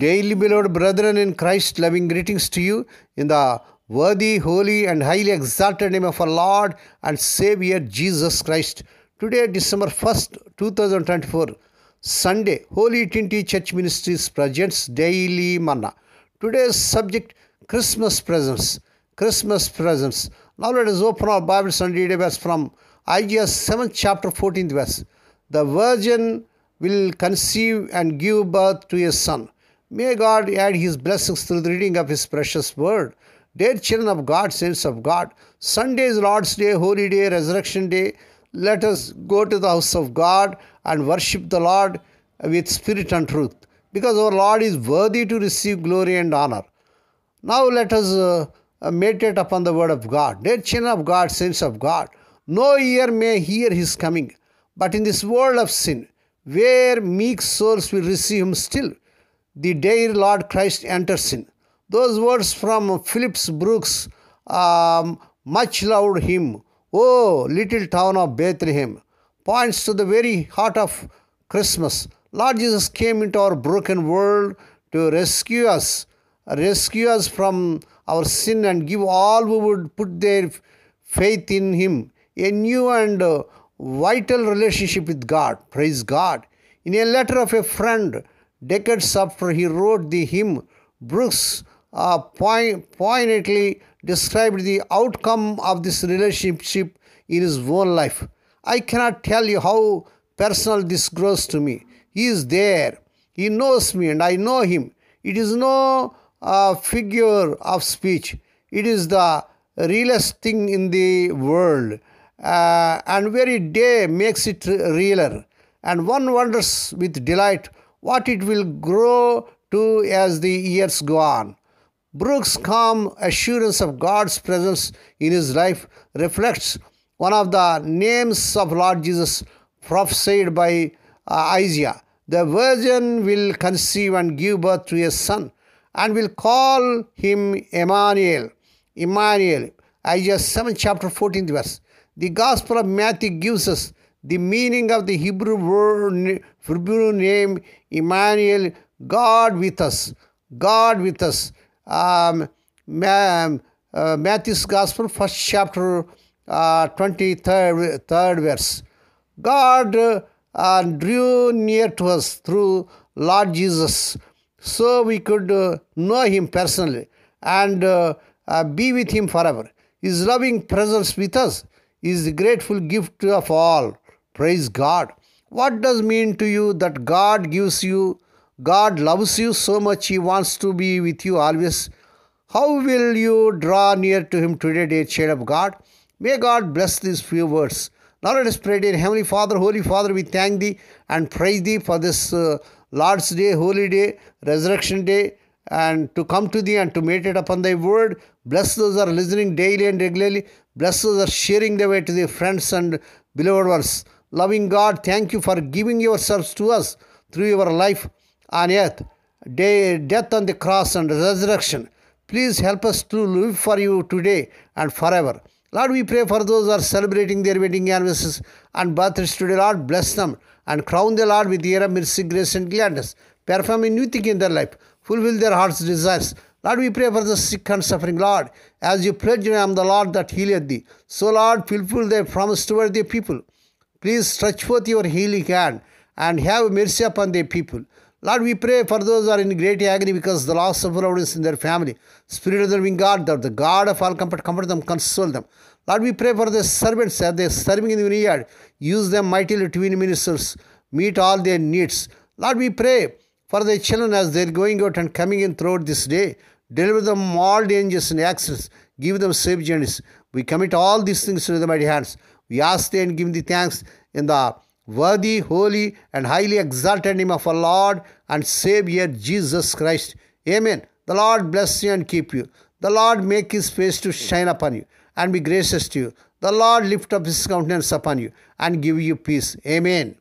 Daily beloved brethren in Christ, loving greetings to you in the worthy, holy, and highly exalted name of our Lord and Savior Jesus Christ. Today, December 1st, 2024, Sunday, Holy Trinity Church Ministries presents Daily Manna. Today's subject, Christmas presents. Christmas presents. Now let us open our Bibles and read a verse from Isaiah 7th chapter 14th verse. The virgin will conceive and give birth to a son. May God add His blessings through the reading of His precious word. Dear children of God, saints of God, Sunday is Lord's Day, Holy Day, Resurrection Day. Let us go to the house of God and worship the Lord with spirit and truth, because our Lord is worthy to receive glory and honor. Now let us meditate upon the word of God. Dear children of God, saints of God, no ear may hear His coming, but in this world of sin, where meek souls will receive Him still, the dear Lord Christ enters in. Those words from Phillips Brooks, much loved hymn, "Oh, little town of Bethlehem," points to the very heart of Christmas. Lord Jesus came into our broken world to rescue us from our sin and give all who would put their faith in Him a new and vital relationship with God. Praise God. In a letter of a friend, decades after he wrote the hymn, Brooks poignantly described the outcome of this relationship in his own life. I cannot tell you how personal this grows to me. He is there. He knows me and I know Him. It is no figure of speech. It is the realest thing in the world. And very day makes it realer. And one wonders with delight what it will grow to as the years go on. Brooks' calm assurance of God's presence in his life reflects one of the names of Lord Jesus prophesied by Isaiah. The virgin will conceive and give birth to a son and will call him Emmanuel. Emmanuel. Isaiah 7 chapter 14th verse. The Gospel of Matthew gives us the meaning of the Hebrew name Emmanuel, God with us. God with us. Matthew's Gospel, 1st chapter, 23rd verse. God drew near to us through Lord Jesus, so we could know Him personally and be with Him forever. His loving presence with us is the grateful gift of all. Praise God. What does it mean to you that God gives you? God loves you so much He wants to be with you always. How will you draw near to Him today, dear child of God? May God bless these few words. Now let us pray. Dear Heavenly Father, Holy Father, we thank Thee and praise Thee for this Lord's Day, Holy Day, Resurrection Day, and to come to Thee and to meditate upon Thy word. Bless those who are listening daily and regularly. Bless those who are sharing their way to their friends and beloved ones. Loving God, thank You for giving Yourselves to us through Your life on earth, death on the cross and resurrection. Please help us to live for You today and forever. Lord, we pray for those who are celebrating their wedding anniversaries and birthdays today. Lord, bless them and crown the Lord with the year of mercy, grace and gladness. Perform a new thing in their life. Fulfill their heart's desires. Lord, we pray for the sick and suffering. Lord, as You pledged, I am the Lord that healeth thee. So, Lord, fulfill Thy promise toward Thy people. Please stretch forth Your healing hand and have mercy upon Thy people. Lord, we pray for those who are in great agony because of the loss of loved ones in their family. Spirit of the living God, the God of all comfort, comfort them, console them. Lord, we pray for the servants as they are serving in the vineyard. Use them mightily to win ministers. Meet all their needs. Lord, we pray for the children as they are going out and coming in throughout this day. Deliver them all dangers and accidents. Give them safe journeys. We commit all these things to the mighty hands. We ask Thee and give Thee thanks in the worthy, holy, and highly exalted name of our Lord and Savior Jesus Christ. Amen. The Lord bless you and keep you. The Lord make His face to shine upon you and be gracious to you. The Lord lift up His countenance upon you and give you peace. Amen.